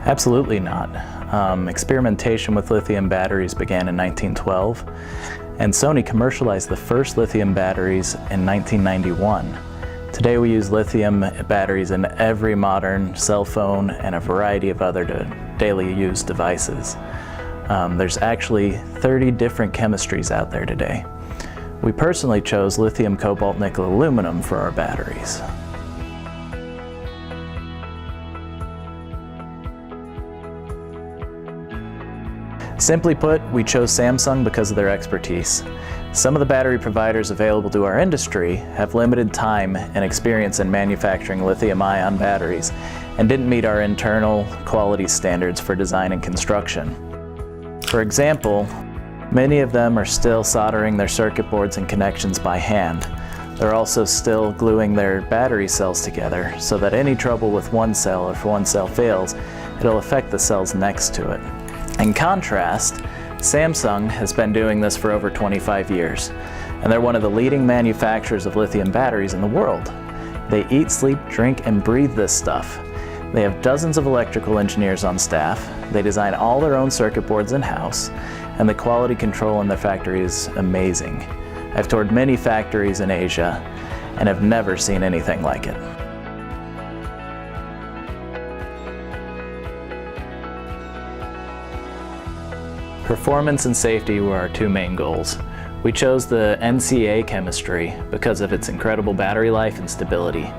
Absolutely not. Experimentation with lithium batteries began in 1912, and Sony commercialized the first lithium batteries in 1991. Today we use lithium batteries in every modern cell phone and a variety of other daily use devices. There's actually 30 different chemistries out there today. We personally chose lithium, cobalt, nickel, aluminum for our batteries. Simply put, we chose Samsung because of their expertise. Some of the battery providers available to our industry have limited time and experience in manufacturing lithium-ion batteries and didn't meet our internal quality standards for design and construction. For example, many of them are still soldering their circuit boards and connections by hand. They're also still gluing their battery cells together so that any trouble with one cell, or if one cell fails, it'll affect the cells next to it. In contrast, Samsung has been doing this for over 25 years, and they're one of the leading manufacturers of lithium batteries in the world. They eat, sleep, drink, and breathe this stuff. They have dozens of electrical engineers on staff, they design all their own circuit boards in-house, and the quality control in their factory is amazing. I've toured many factories in Asia and have never seen anything like it. Performance and safety were our two main goals. We chose the NCA chemistry because of its incredible battery life and stability.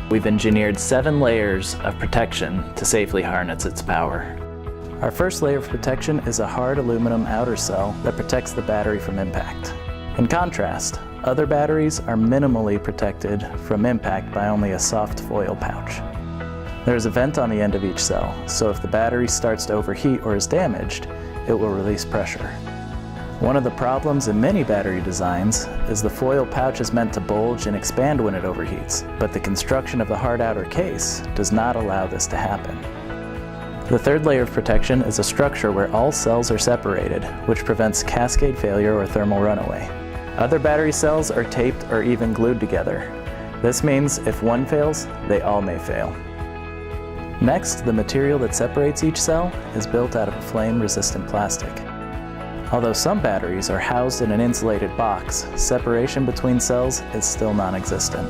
We've engineered 7 layers of protection to safely harness its power. Our first layer of protection is a hard aluminum outer cell that protects the battery from impact. In contrast, other batteries are minimally protected from impact by only a soft foil pouch. There is a vent on the end of each cell, so if the battery starts to overheat or is damaged, it will release pressure. One of the problems in many battery designs is the foil pouch is meant to bulge and expand when it overheats, but the construction of the hard outer case does not allow this to happen. The third layer of protection is a structure where all cells are separated, which prevents cascade failure or thermal runaway. Other battery cells are taped or even glued together. This means if one fails, they all may fail. Next, the material that separates each cell is built out of a flame-resistant plastic. Although some batteries are housed in an insulated box, separation between cells is still non-existent.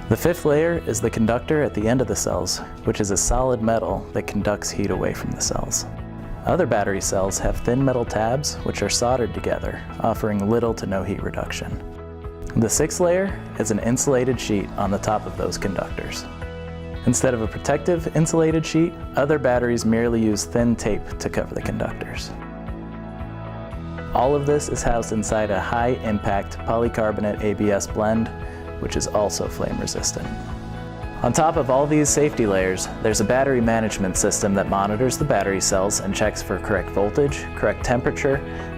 The fifth layer is the conductor at the end of the cells, which is a solid metal that conducts heat away from the cells. Other battery cells have thin metal tabs which are soldered together, offering little to no heat reduction. The sixth layer is an insulated sheet on the top of those conductors. Instead of a protective insulated sheet, other batteries merely use thin tape to cover the conductors. All of this is housed inside a high-impact polycarbonate ABS blend, which is also flame-resistant. On top of all these safety layers, there's a battery management system that monitors the battery cells and checks for correct voltage, correct temperature,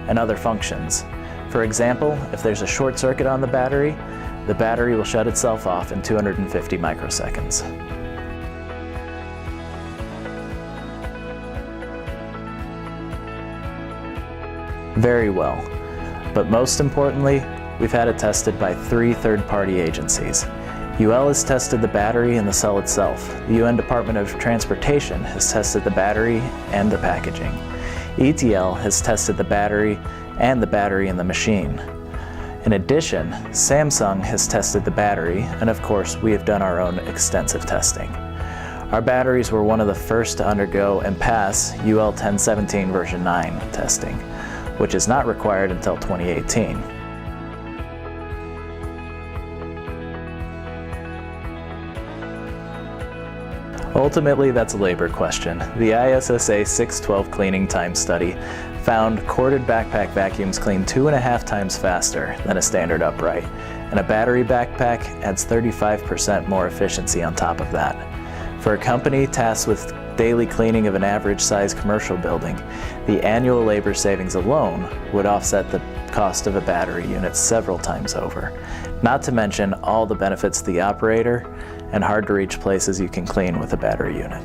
and other functions. For example, if there's a short circuit on the battery will shut itself off in 250 microseconds. Very well, but most importantly, we've had it tested by 3 third-party agencies. UL has tested the battery and the cell itself. The UN Department of Transportation has tested the battery and the packaging. ETL has tested the battery and the battery in the machine. In addition, Samsung has tested the battery, and of course, we have done our own extensive testing. Our batteries were one of the first to undergo and pass UL 1017 version 9 testing, which is not required until 2018. Ultimately, that's a labor question. The ISSA 612 cleaning time study found corded backpack vacuums clean 2.5 times faster than a standard upright, and a battery backpack adds 35% more efficiency on top of that. For a company tasked with daily cleaning of an average-sized commercial building, the annual labor savings alone would offset the cost of a battery unit several times over, not to mention all the benefits to the operator and hard-to-reach places you can clean with a battery unit.